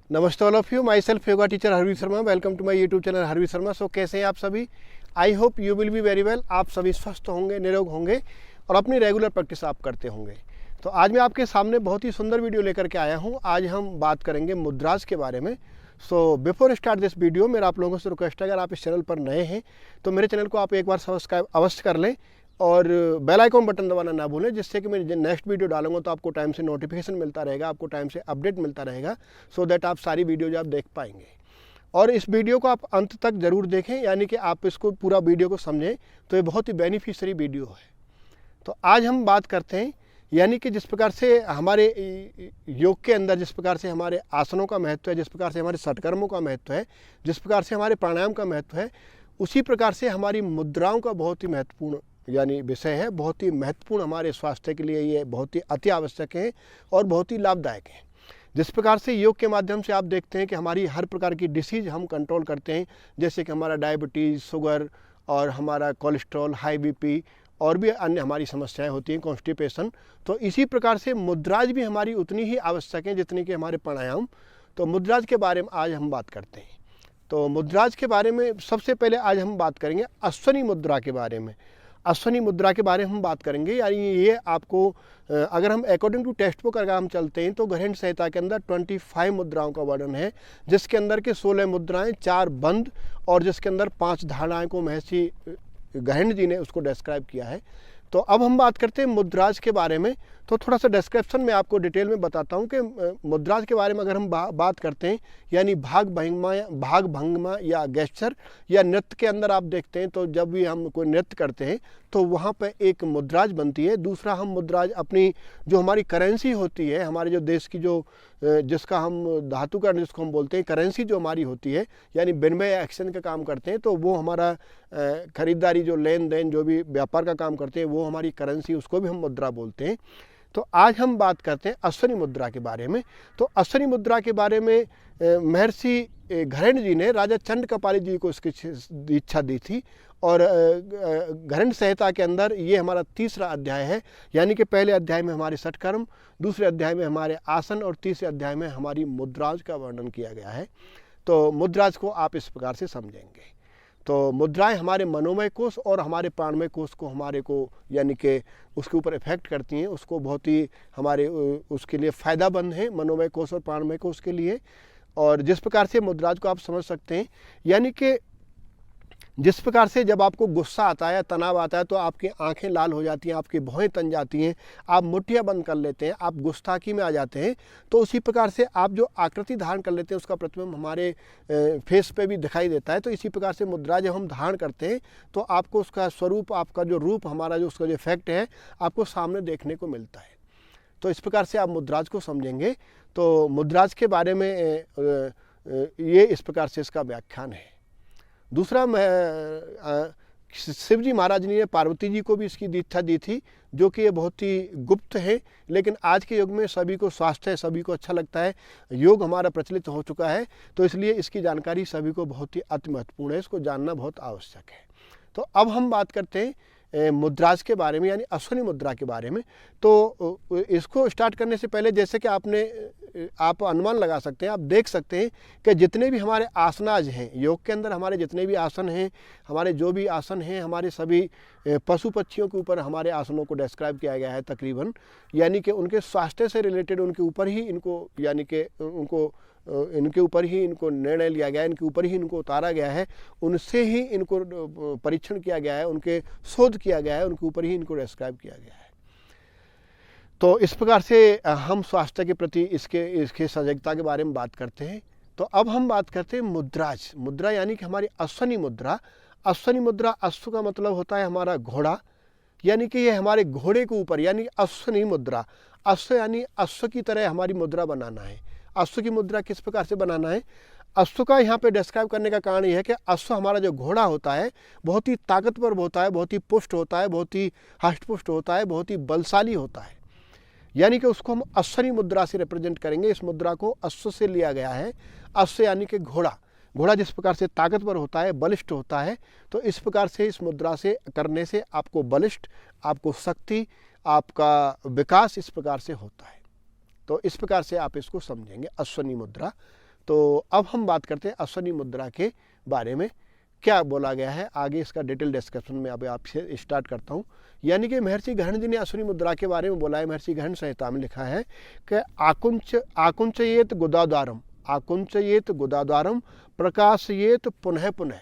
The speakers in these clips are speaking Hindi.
नमस्ते all of you, myself yoga teacher Harveer Sharma. Welcome to my YouTube channel Harveer Sharma. So कैसे हैं आप सभी? I hope you will be very well. आप सभी स्वस्थ होंगे, निरोग होंगे और अपनी रेगुलर प्रैक्टिस आप करते होंगे। तो आज मैं आपके सामने बहुत ही सुंदर वीडियो लेकर के आया हूँ। आज हम बात करेंगे मुद्राज के बारे में। So before start this video, मेरा आप लोगों से रिक्वेस्ट है, अगर आप इस चैनल पर नए हैं तो मेरे चैनल को आप एक बार सब्सक्राइब अवश्य कर लें और बेल आइकॉन बटन दबाना ना भूलें, जिससे कि मैं नेक्स्ट वीडियो डालूंगा तो आपको टाइम से नोटिफिकेशन मिलता रहेगा, आपको टाइम से अपडेट मिलता रहेगा, सो दैट आप सारी वीडियोज आप देख पाएंगे। और इस वीडियो को आप अंत तक ज़रूर देखें, यानी कि आप इसको पूरा वीडियो को समझें, तो ये बहुत ही बेनिफिशियरी वीडियो है। तो आज हम बात करते हैं, यानी कि जिस प्रकार से हमारे योग के अंदर जिस प्रकार से हमारे आसनों का महत्व है, जिस प्रकार से हमारे षटकर्मों का महत्व है, जिस प्रकार से हमारे प्राणायाम का महत्व है, उसी प्रकार से हमारी मुद्राओं का बहुत ही महत्वपूर्ण यानी विषय है। बहुत ही महत्वपूर्ण हमारे स्वास्थ्य के लिए ये बहुत ही अति आवश्यक है और बहुत ही लाभदायक है। जिस प्रकार से योग के माध्यम से आप देखते हैं कि हमारी हर प्रकार की डिसीज़ हम कंट्रोल करते हैं, जैसे कि हमारा डायबिटीज़, शुगर और हमारा कोलेस्ट्रॉल, हाई बीपी और भी अन्य हमारी समस्याएं होती हैं, कॉन्स्टिपेशन। तो इसी प्रकार से मुद्राज भी हमारी उतनी ही आवश्यक हैं जितनी कि हमारे प्राणायाम। तो मुद्राज के बारे में आज हम बात करते हैं। तो मुद्राज के बारे में सबसे पहले आज हम बात करेंगे अश्वनी मुद्रा के बारे में। अश्वनी मुद्रा के बारे में हम बात करेंगे, यानी ये आपको अगर हम अकॉर्डिंग टू टेक्स्ट बुक अगर हम चलते हैं तो ग्रहण संहिता के अंदर 25 मुद्राओं का वर्णन है, जिसके अंदर के 16 मुद्राएं, 4 बंद और जिसके अंदर 5 धारणाएं को महर्षि गहन जी ने उसको डिस्क्राइब किया है। तो अब हम बात करते हैं मुद्राज के बारे में। तो थोड़ा सा डिस्क्रिप्शन में आपको डिटेल में बताता हूँ कि मुद्राज के बारे में अगर हम बात करते हैं, यानी भाग भंगिमा या गेस्चर या नृत्य के अंदर आप देखते हैं तो जब भी हम कोई नृत्य करते हैं तो वहाँ पर एक मुद्राज बनती है। दूसरा, हम मुद्राज अपनी जो हमारी करेंसी होती है, हमारे जो देश की जो जिसका हम धातु का जिसको हम बोलते हैं करेंसी जो हमारी होती है, यानी विनिमय एक्सचेंज का काम करते हैं, तो वो हमारा खरीदारी जो लेन देन जो भी व्यापार का काम करते हैं वो हमारी करेंसी, उसको भी हम मुद्रा बोलते हैं। तो आज हम बात करते हैं अश्वनी मुद्रा के बारे में। तो अश्वनी मुद्रा के बारे में महर्षि घरण जी ने राजा चंद्रकपाली जी को इसकी दीक्षा दी थी और ग्रहण संहिता के अंदर ये हमारा तीसरा अध्याय है, यानी कि पहले अध्याय में हमारे षटकर्म, दूसरे अध्याय में हमारे आसन और तीसरे अध्याय में हमारी मुद्राज का वर्णन किया गया है। तो मुद्राज को आप इस प्रकार से समझेंगे। तो मुद्राएं हमारे मनोमय कोष और हमारे प्राणमय कोष को हमारे को यानी कि उसके ऊपर इफेक्ट करती हैं, उसको बहुत ही हमारे उसके लिए फ़ायदामंद है, मनोमय कोष और प्राणमय कोष के लिए। और जिस प्रकार से मुद्राज को आप समझ सकते हैं, यानी कि जिस प्रकार से जब आपको गुस्सा आता है, तनाव आता है, तो आपकी आंखें लाल हो जाती हैं, आपकी भौहें तन जाती हैं, आप मुट्ठियाँ बंद कर लेते हैं, आप गुस्ताखी में आ जाते हैं। तो उसी प्रकार से आप जो आकृति धारण कर लेते हैं उसका प्रतिबिंब हमारे फेस पे भी दिखाई देता है। तो इसी प्रकार से मुद्रा जब हम धारण करते हैं तो आपको उसका स्वरूप, आपका जो रूप, हमारा जो उसका जो इफेक्ट है आपको सामने देखने को मिलता है। तो इस प्रकार से आप मुद्राज को समझेंगे। तो मुद्राज के बारे में ये इस प्रकार से इसका व्याख्यान है। दूसरा, शिव जी महाराज ने पार्वती जी को भी इसकी दीक्षा दी थी, जो कि ये बहुत ही गुप्त है, लेकिन आज के युग में सभी को स्वास्थ्य है, सभी को अच्छा लगता है, योग हमारा प्रचलित हो चुका है, तो इसलिए इसकी जानकारी सभी को बहुत ही अति महत्वपूर्ण है, इसको जानना बहुत आवश्यक है। तो अब हम बात करते हैं मुद्राज के बारे में, यानी अश्वनी मुद्रा के बारे में। तो इसको स्टार्ट करने से पहले जैसे कि आप अनुमान लगा सकते हैं, आप देख सकते हैं कि जितने भी हमारे आसनाज हैं योग के अंदर, हमारे जितने भी आसन हैं, हमारे जो भी आसन हैं, हमारे सभी पशु पक्षियों के ऊपर हमारे आसनों को डिस्क्राइब किया गया है तकरीबन, यानी कि उनके स्वास्थ्य से रिलेटेड उनके ऊपर ही इनको, यानी कि इनके ऊपर ही इनको निर्णय लिया गया है, इनके ऊपर ही इनको उतारा गया है, उनसे ही इनको परीक्षण किया गया है, उनके शोध किया गया है, उनके ऊपर ही इनको डिस्क्राइब किया गया है। तो इस प्रकार से हम स्वास्थ्य के प्रति इसके सजगता के बारे में बात करते हैं। तो अब हम बात करते हैं मुद्राज। मुद्रा यानी कि हमारी अश्वनी मुद्रा। अश्वनी मुद्रा, अश्व का मतलब होता है हमारा घोड़ा, यानी कि ये हमारे घोड़े के ऊपर, यानी अश्वनी मुद्रा। अश्व यानी अश्व की तरह हमारी मुद्रा बनाना है। अश्व की मुद्रा किस प्रकार से बनाना है? अश्व का यहाँ पे डिस्क्राइब करने का कारण यह है कि अश्व हमारा जो घोड़ा होता है बहुत ही ताकतवर होता है, बहुत ही पुष्ट होता है, बहुत ही हष्टपुष्ट होता है, बहुत ही बलशाली होता है, यानी कि उसको हम अश्वनी मुद्रा से रिप्रेजेंट करेंगे। इस मुद्रा को अश्व से लिया गया है। अश्व यानी कि घोड़ा। घोड़ा जिस प्रकार से ताकतवर होता है, बलिष्ठ होता है, तो इस प्रकार से इस मुद्रा से करने से आपको बलिष्ठ, आपको शक्ति, आपका विकास इस प्रकार से होता है। तो इस प्रकार से आप इसको समझेंगे, अश्वनी मुद्रा। तो अब हम बात करते हैं अश्वनी मुद्रा के बारे में, क्या बोला गया है आगे, इसका डिटेल डिस्कशन में अब आपसे स्टार्ट करता हूँ। यानी कि महर्षि गहन जी ने अश्वनी मुद्रा के बारे में बोला है। महर्षि गहन संहिता में लिखा है कि आकुंचयेत गुदाद्वारम, आकुंचयेत गुदाद्वारम प्रकाशयेत पुनः पुनः।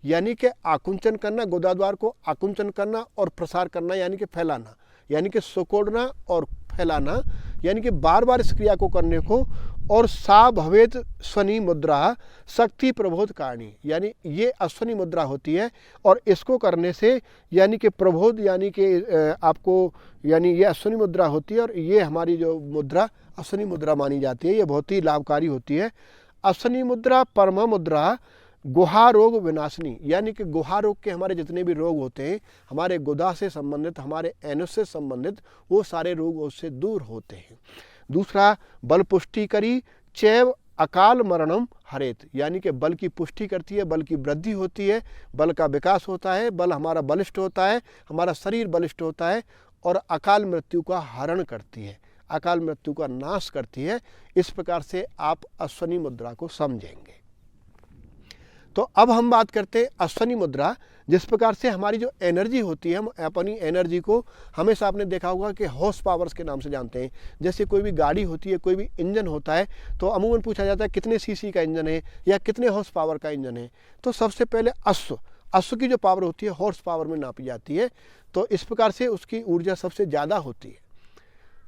यानी कि आकुंचन करना, गुदाद्वार को आकुंचन करना और प्रसार करना यानी कि फैलाना, यानी कि सुकोड़ना और फैलाना, यानी कि बार बार इस क्रिया को करने को। और सा भवेत स्वनी मुद्रा शक्ति प्रबोध कारणी, यानी ये अश्वनी मुद्रा होती है और इसको करने से यानी कि प्रबोध यानी कि आपको यानी ये अश्वनी मुद्रा होती है। और ये हमारी जो मुद्रा अश्वनी मुद्रा मानी जाती है, ये बहुत ही लाभकारी होती है। अश्वनी मुद्रा परमा मुद्रा गुहा रोग विनाशनी, यानी कि गुहा रोग के हमारे जितने भी रोग होते हैं, हमारे गुदा से संबंधित, हमारे एनुस से संबंधित, वो सारे रोग उससे दूर होते हैं। दूसरा बल पुष्टि करी चैव अकाल मरणम हरेत, यानी कि बल की पुष्टि करती है, बल की वृद्धि होती है, बल का विकास होता है, बल हमारा बलिष्ठ होता है, हमारा शरीर बलिष्ठ होता है और अकाल मृत्यु का हरण करती है, अकाल मृत्यु का नाश करती है। इस प्रकार से आप अश्वनी मुद्रा को समझेंगे। तो अब हम बात करते हैं अश्वनी मुद्रा, जिस प्रकार से हमारी जो एनर्जी होती है, हम अपनी एनर्जी को हमेशा आपने देखा होगा कि हॉर्स पावर्स के नाम से जानते हैं। जैसे कोई भी गाड़ी होती है, कोई भी इंजन होता है, तो अमूमन पूछा जाता है कितने सीसी का इंजन है या कितने हॉर्स पावर का इंजन है। तो सबसे पहले अश्व की जो पावर होती है हॉर्स पावर में नापी जाती है। तो इस प्रकार से उसकी ऊर्जा सबसे ज़्यादा होती है।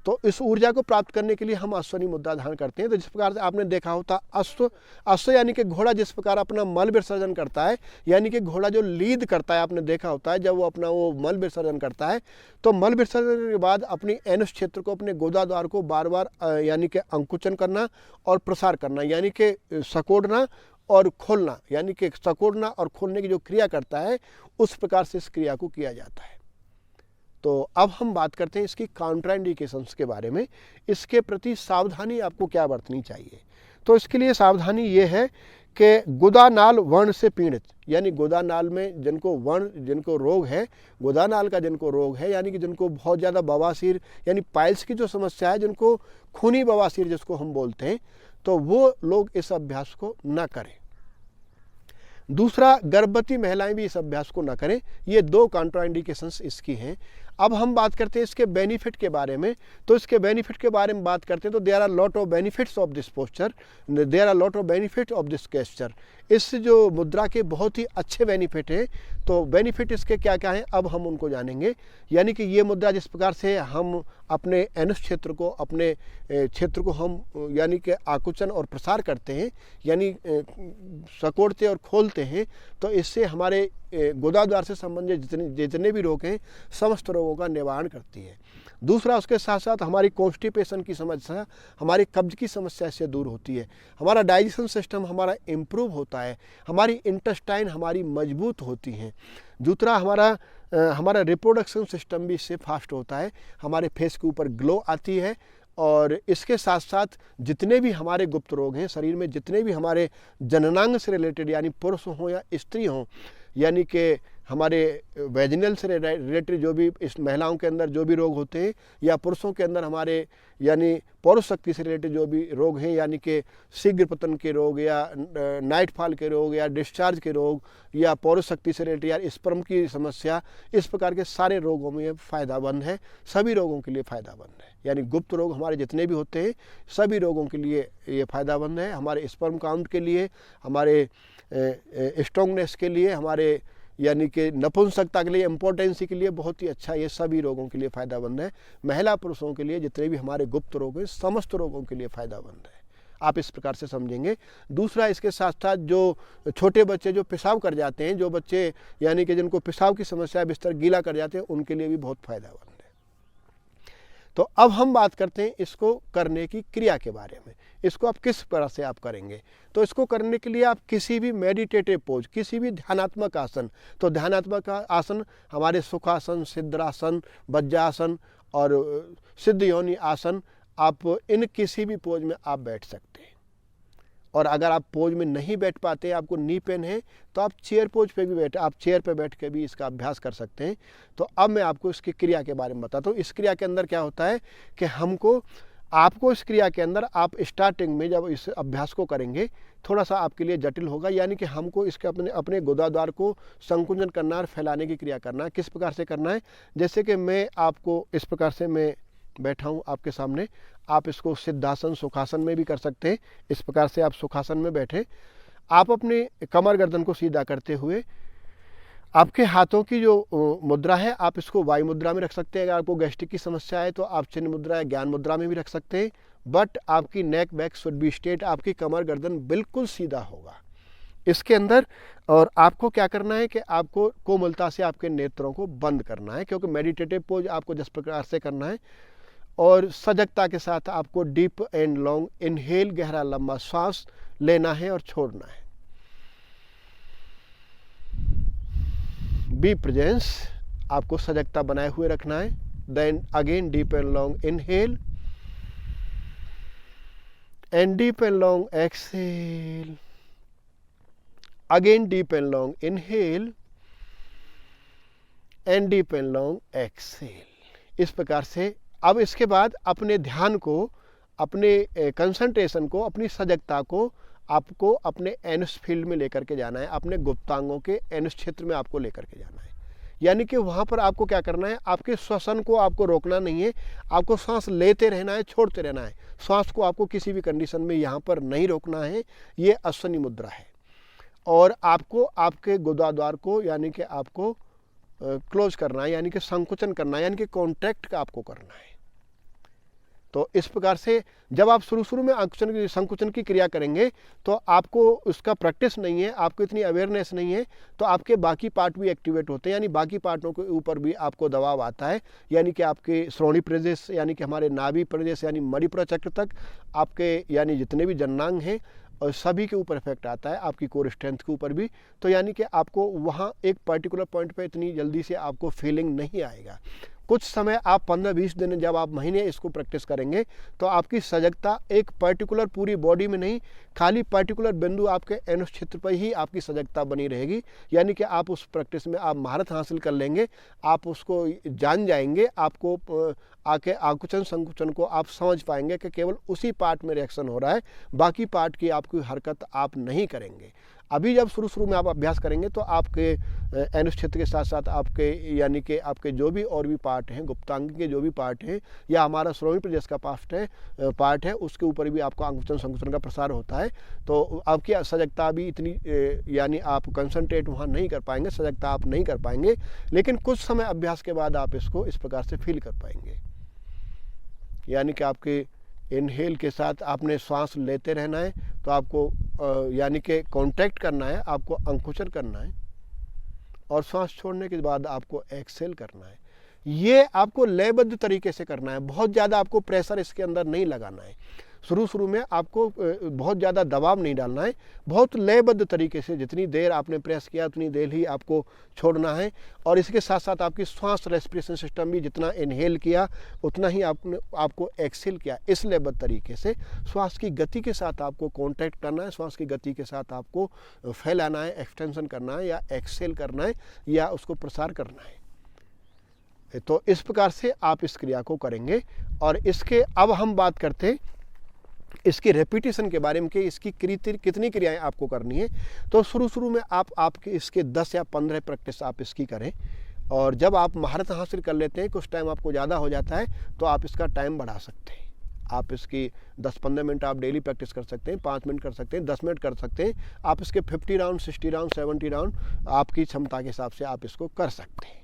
तो इस ऊर्जा को प्राप्त करने के लिए हम अश्वनी मुद्रा धारण करते हैं। तो जिस प्रकार से आपने देखा होता अश्व यानी कि घोड़ा जिस प्रकार अपना मल विसर्जन करता है, यानी कि घोड़ा जो लीद करता है, आपने देखा होता है जब वो अपना वो मल विसर्जन करता है, तो मल विसर्जन के बाद अपनी एनुस क्षेत्र को, अपने गोदाद्वार को बार बार यानी कि अंकुचन करना और प्रसार करना, यानी कि सकोड़ना और खोलना, यानी कि सकोड़ना और खोलने की जो क्रिया करता है, उस प्रकार से इस क्रिया को किया जाता है। तो अब हम बात करते हैं इसकी काउंट्राइंडिकेशंस के बारे में, इसके प्रति सावधानी आपको क्या बरतनी चाहिए। तो इसके लिए सावधानी ये है कि गुदानाल वर्ण से पीड़ित, यानी गुदानाल में जिनको रोग है, गुदानाल का जिनको रोग है, यानी कि जिनको बहुत ज़्यादा बवासीर यानी पाइल्स की जो समस्या है, जिनको खूनी बवासीर जिसको हम बोलते हैं, तो वो लोग इस अभ्यास को न करें। दूसरा, गर्भवती महिलाएं भी इस अभ्यास को न करें। ये 2 कॉन्ट्राइंडिकेशंस इसकी हैं। अब हम बात करते हैं इसके बेनिफिट के बारे में। तो इसके बेनिफिट के बारे में बात करते हैं तो there are lot of benefits of this posture, there are lot of benefit of this gesture. इस जो मुद्रा के बहुत ही अच्छे बेनिफिट हैं। तो बेनिफिट इसके क्या क्या हैं, अब हम उनको जानेंगे। यानी कि ये मुद्रा जिस प्रकार से हम अपने एनुस क्षेत्र को, अपने क्षेत्र को हम यानी कि आकुचन और प्रसार करते हैं, यानी सकोड़ते और खोलते हैं, तो इससे हमारे गुदाद्वार से संबंधित जितने भी रोग हैं, समस्त रोगों का निवारण करती है। दूसरा, उसके साथ साथ हमारी कॉन्स्टिपेशन की समस्या, हमारी कब्ज की समस्या इससे दूर होती है। हमारा डाइजेशन सिस्टम हमारा इम्प्रूव होता है, हमारी इंटेस्टाइन हमारी मजबूत होती हैं। दूसरा, हमारा रिप्रोडक्शन सिस्टम भी इससे फास्ट होता है, हमारे फेस के ऊपर ग्लो आती है। और इसके साथ साथ जितने भी हमारे गुप्त रोग हैं शरीर में, जितने भी हमारे जननांग से रिलेटेड, यानी पुरुष हों या स्त्री हों, यानी कि हमारे वेजिनल से रिलेटेड जो भी इस महिलाओं के अंदर जो भी रोग होते हैं, या पुरुषों के अंदर हमारे यानी पौरुष शक्ति से रिलेटेड जो भी रोग हैं, यानी कि शीघ्र पतन के रोग या नाइटफॉल के रोग या डिस्चार्ज के रोग या पौरुष शक्ति से रिलेटेड या स्पर्म की समस्या, इस प्रकार के सारे रोगों में ये फ़ायदामंद है, सभी रोगों के लिए फ़ायदामंद है। यानी गुप्त रोग हमारे जितने भी होते हैं सभी रोगों के लिए ये फ़ायदामंद है। हमारे स्पर्म काउंट के लिए, हमारे स्ट्रॉन्गनेस के लिए, हमारे यानी कि नपुंसकता के लिए, इम्पोर्टेंसी के लिए बहुत ही अच्छा, ये सभी रोगों के लिए फ़ायदामंद है। महिला पुरुषों के लिए जितने भी हमारे गुप्त रोग हैं, समस्त रोगों के लिए फ़ायदामंद है। आप इस प्रकार से समझेंगे। दूसरा, इसके साथ साथ जो छोटे बच्चे जो पेशाब कर जाते हैं, जो बच्चे यानी कि जिनको पेशाब की समस्या, बिस्तर गीला कर जाते हैं, उनके लिए भी बहुत फ़ायदामंद है। तो अब हम बात करते हैं इसको करने की क्रिया के बारे में। इसको आप किस तरह से आप करेंगे। तो इसको करने के लिए आप किसी भी मेडिटेटिव पोज, किसी भी ध्यानात्मक आसन, तो ध्यानात्मक आसन हमारे सुखासन, सिद्धासन, वज्रासन और सिद्ध योनि आसन, आप इन किसी भी पोज में आप बैठ सकते हैं। और अगर आप पोज में नहीं बैठ पाते, आपको नी पेन है, तो आप चेयर पोज पे भी आप चेयर पे बैठ के भी इसका अभ्यास कर सकते हैं। तो अब मैं आपको इसकी क्रिया के बारे में बताता हूँ। इस क्रिया के अंदर क्या होता है कि हमको आपको इस क्रिया के अंदर आप स्टार्टिंग में जब इस अभ्यास को करेंगे थोड़ा सा आपके लिए जटिल होगा, यानी कि हमको इसके अपने अपने गुदाद्वार को संकुचन करना और फैलाने की क्रिया करना है। किस प्रकार से करना है, जैसे कि मैं आपको इस प्रकार से मैं बैठा हूँ आपके सामने, आप इसको सिद्धासन सुखासन में भी कर सकते हैं। इस प्रकार से आप सुखासन में बैठे, आप अपने कमर गर्दन को सीधा करते हुए आपके हाथों की जो मुद्रा है आप इसको वायु मुद्रा में रख सकते हैं। अगर आपको गैस्ट्रिक की समस्या है तो आप चिन्ह मुद्रा या ज्ञान मुद्रा में भी रख सकते हैं, बट आपकी नेक बैक शुड बी स्ट्रेट, आपकी कमर गर्दन बिल्कुल सीधा होगा इसके अंदर। और आपको क्या करना है कि आपको कोमलता से आपके नेत्रों को बंद करना है, क्योंकि मेडिटेटिव पोज आपको जिस प्रकार से करना है। और सजगता के साथ आपको डीप एंड लॉन्ग इनहेल, गहरा लंबा सांस लेना है और छोड़ना है। बी प्रेजेंस, आपको सजगता बनाए हुए रखना है। Then again deep and long inhale and deep and long exhale, again deep and long inhale and deep and long exhale. इस प्रकार से अब इसके बाद अपने ध्यान को, अपने कंसंट्रेशन को, अपनी सजगता को आपको अपने एनुस फील्ड में लेकर के जाना है, अपने गुप्तांगों के एनुस क्षेत्र में आपको लेकर के जाना है। यानी कि वहाँ पर आपको क्या करना है, आपके श्वसन को आपको रोकना नहीं है, आपको सांस लेते रहना है, छोड़ते रहना है। सांस को आपको किसी भी कंडीशन में यहाँ पर नहीं रोकना है, ये अश्वनी मुद्रा है। और आपको आपके गुदाद्वार को यानी कि आपको क्लोज करना है, यानी कि संकुचन करना है, यानी कि कॉन्ट्रैक्ट का आपको करना है। तो इस प्रकार से जब आप शुरू में संकुचन की क्रिया करेंगे तो आपको उसका प्रैक्टिस नहीं है, आपको इतनी अवेयरनेस नहीं है, तो आपके बाकी पार्ट भी एक्टिवेट होते हैं, यानी बाकी पार्टों के ऊपर भी आपको दबाव आता है। यानी कि आपके श्रोणी प्रदेश, यानी कि हमारे नाभि प्रदेश, यानी मणिपुर चक्र तक आपके यानी जितने भी जननांग हैं और सभी के ऊपर इफेक्ट आता है, आपकी कोर स्ट्रेंथ के ऊपर भी। तो यानी कि आपको वहाँ एक पर्टिकुलर पॉइंट पे इतनी जल्दी से आपको फीलिंग नहीं आएगा। कुछ समय आप 15-20 दिन, जब आप महीने इसको प्रैक्टिस करेंगे तो आपकी सजगता एक पर्टिकुलर पूरी बॉडी में नहीं, खाली पर्टिकुलर बिंदु आपके एनुस क्षेत्र पर ही आपकी सजगता बनी रहेगी। यानी कि आप उस प्रैक्टिस में आप महारत हासिल कर लेंगे, आप उसको जान जाएंगे, आपको आके आकुचन संकुचन को आप समझ पाएंगे कि केवल उसी पार्ट में रिएक्शन हो रहा है, बाकी पार्ट की आपकी हरकत आप नहीं करेंगे। अभी जब शुरू में आप अभ्यास करेंगे तो आपके एनुस क्षेत्र के साथ साथ आपके यानी कि आपके जो भी और भी पार्ट हैं, गुप्तांग के जो भी पार्ट हैं, या हमारा श्रोणी प्रदेश का पार्ट है, उसके ऊपर भी आपको आकुचन संकुचन का प्रसार होता है। तो आपकी सजगता भी इतनी यानी आप कंसंट्रेट वहाँ नहीं कर पाएंगे, सजगता आप नहीं कर पाएंगे, लेकिन कुछ समय अभ्यास के बाद आप इसको इस प्रकार से फील कर पाएंगे। यानी कि आपके इनहेल के साथ आपने श्वास लेते रहना है, तो आपको यानी कि कॉन्ट्रैक्ट करना है, आपको अंकुचन करना है, और श्वास छोड़ने के बाद आपको एक्सेल करना है। ये आपको लयबद्ध तरीके से करना है, बहुत ज़्यादा आपको प्रेशर इसके अंदर नहीं लगाना है। शुरू में आपको बहुत ज़्यादा दबाव नहीं डालना है, बहुत लयबद्ध तरीके से जितनी देर आपने प्रेस किया उतनी देर ही आपको छोड़ना है। और इसके साथ साथ आपकी श्वास रेस्पिरेशन सिस्टम भी जितना इनहेल किया उतना ही आपको एक्सेल किया। इस लयबद्ध तरीके से श्वास की गति के साथ आपको कॉन्टैक्ट करना है, श्वास की गति के साथ आपको फैलाना है, एक्सटेंशन करना है, या एक्सेल करना है, या उसको प्रसार करना है। तो इस प्रकार से आप इस क्रिया को करेंगे। और इसके अब हम बात करते हैं इसकी रेपिटेशन के बारे में कि इसकी कितनी क्रियाएं आपको करनी है। तो शुरू में आपके इसके 10 या 15 प्रैक्टिस आप इसकी करें, और जब आप महारत हासिल कर लेते हैं, कुछ टाइम आपको ज़्यादा हो जाता है, तो आप इसका टाइम बढ़ा सकते हैं। आप इसकी 10-15 मिनट आप डेली प्रैक्टिस कर सकते हैं, 5 मिनट कर सकते हैं, 10 मिनट कर सकते हैं। आप इसके 50 राउंड, 60 राउंड, 70 राउंड आपकी क्षमता के हिसाब से आप इसको कर सकते हैं।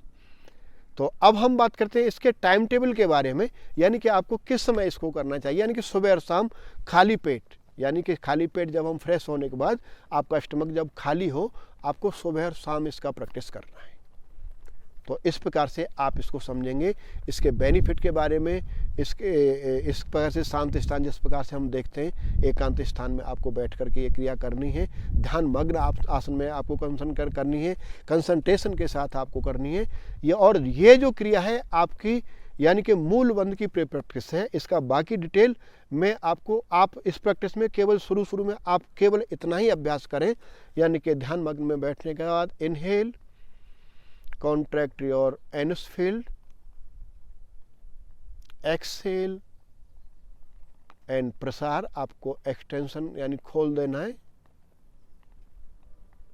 तो अब हम बात करते हैं इसके टाइम टेबल के बारे में, यानी कि आपको किस समय इसको करना चाहिए। यानी कि सुबह और शाम खाली पेट, यानी कि खाली पेट जब हम फ्रेश होने के बाद आपका स्टमक जब खाली हो, आपको सुबह और शाम इसका प्रैक्टिस करना है। तो इस प्रकार से आप इसको समझेंगे, इसके बेनिफिट के बारे में। इस प्रकार से शांत स्थान, जिस प्रकार से हम देखते हैं एकांत स्थान में आपको बैठ करके ये क्रिया करनी है, ध्यान मग्न आसन में आपको करनी है, कंसंट्रेशन के साथ आपको करनी है ये। और ये जो क्रिया है आपकी यानी कि मूल बंध की प्रैक्टिस है। इसका बाकी डिटेल में आपको, आप इस प्रैक्टिस में केवल शुरू में आप केवल इतना ही अभ्यास करें, यानी कि ध्यान मग्न में बैठने के बाद inhale, contract your anus field, exhale, and प्रसार आपको एक्सटेंशन यानी खोल देना है।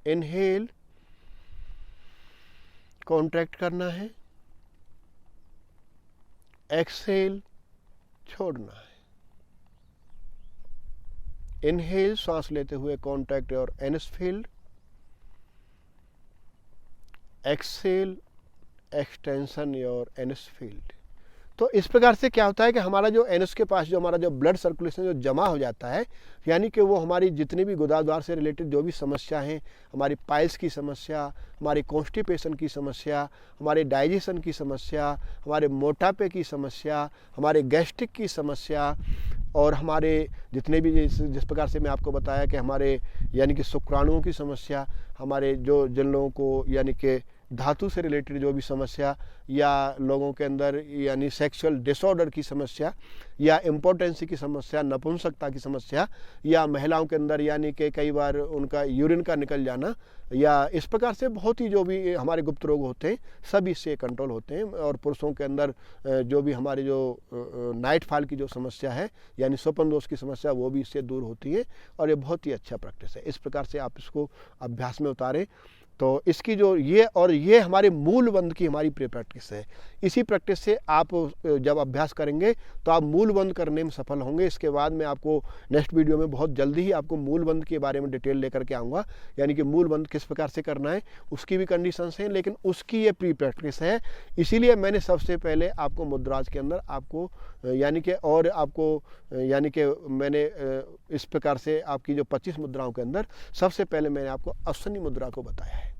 इनहेल कॉन्ट्रैक्ट करना है, एक्सहेल छोड़ना है। इनहेल सांस लेते हुए कॉन्ट्रैक्ट और anus field, exhale extension your anus field. तो इस प्रकार से क्या होता है कि हमारा जो एनस के पास जो हमारा जो ब्लड सर्कुलेशन जो जमा हो जाता है, यानी कि वो हमारी जितनी भी गुदाद्वार से रिलेटेड जो भी समस्या हैं, हमारी पाइल्स की समस्या, हमारी कॉन्स्टिपेशन की समस्या, हमारे डाइजेशन की समस्या, हमारे मोटापे की समस्या, हमारे गैस्ट्रिक की समस्या, और हमारे जितने भी जिस प्रकार से मैं आपको बताया कि हमारे यानी कि शुक्राणुओं की समस्या, हमारे जो जिन लोगों को यानी कि धातु से रिलेटेड जो भी समस्या, या लोगों के अंदर यानी सेक्सुअल डिसऑर्डर की समस्या, या इम्पोर्टेंसी की समस्या, नपुंसकता की समस्या, या महिलाओं के अंदर यानी कि कई बार उनका यूरिन का निकल जाना, या इस प्रकार से बहुत ही जो भी हमारे गुप्त रोग होते हैं सब इससे कंट्रोल होते हैं। और पुरुषों के अंदर जो भी हमारे जो नाइट फॉल की जो समस्या है यानी स्वप्न दोष की समस्या, वो भी इससे दूर होती है। और ये बहुत ही अच्छा प्रैक्टिस है। इस प्रकार से आप इसको अभ्यास में उतारें। तो इसकी जो ये हमारे मूल बंध की हमारी प्री प्रैक्टिस है। इसी प्रैक्टिस से आप जब अभ्यास करेंगे तो आप मूल बंध करने में सफल होंगे। इसके बाद मैं आपको नेक्स्ट वीडियो में बहुत जल्दी ही आपको मूल बंध के बारे में डिटेल लेकर के आऊँगा, यानी कि मूल बंध किस प्रकार से करना है उसकी भी कंडीशंस हैं, लेकिन उसकी ये प्री प्रैक्टिस है। इसीलिए मैंने सबसे पहले आपको मुद्राज के अंदर आपको यानी कि और आपको यानी कि मैंने इस प्रकार से आपकी जो 25 मुद्राओं के अंदर सबसे पहले मैंने आपको अश्विनी मुद्रा को बताया है।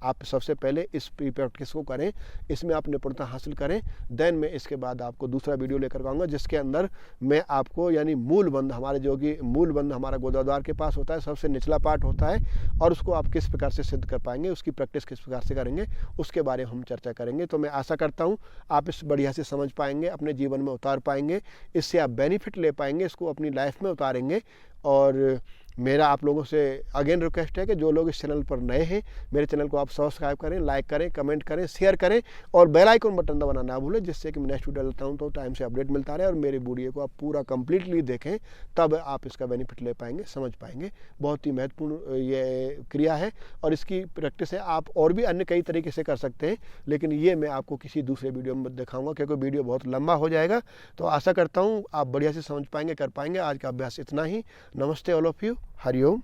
आप सबसे पहले इस प्री प्रैक्टिस को करें, इसमें आप निपुणता हासिल करें। देन मैं इसके बाद आपको दूसरा वीडियो लेकर आऊँगा जिसके अंदर मैं आपको यानी मूल बंध, हमारे जो कि मूल बंध हमारा गोदाद्वार के पास होता है, सबसे निचला पार्ट होता है, और उसको आप किस प्रकार से सिद्ध कर पाएंगे, उसकी प्रैक्टिस किस प्रकार से करेंगे, उसके बारे में हम चर्चा करेंगे। तो मैं आशा करता हूँ आप इस बढ़िया से समझ पाएंगे, अपने जीवन में उतार पाएंगे, इससे आप बेनिफिट ले पाएंगे, इसको अपनी लाइफ में उतारेंगे। और मेरा आप लोगों से अगेन रिक्वेस्ट है कि जो लोग इस चैनल पर नए हैं, मेरे चैनल को आप सब्सक्राइब करें, लाइक करें, कमेंट करें, शेयर करें, और बेल आइकन बटन दबाना ना भूलें, जिससे कि मैं नेक्स्ट वीडियो डालता हूं तो टाइम से अपडेट मिलता रहे। और मेरे वीडियो को आप पूरा कंप्लीटली देखें, तब आप इसका बेनिफिट ले पाएंगे, समझ पाएंगे। बहुत ही महत्वपूर्ण ये क्रिया है और इसकी प्रैक्टिस है। आप और भी अन्य कई तरीके से कर सकते हैं, लेकिन ये मैं आपको किसी दूसरे वीडियो में दिखाऊंगा, क्योंकि वीडियो बहुत लंबा हो जाएगा। तो आशा करता हूँ आप बढ़िया से समझ पाएंगे, कर पाएंगे। आज का अभ्यास इतना ही। नमस्ते ऑल ऑफ यू। हरिओम।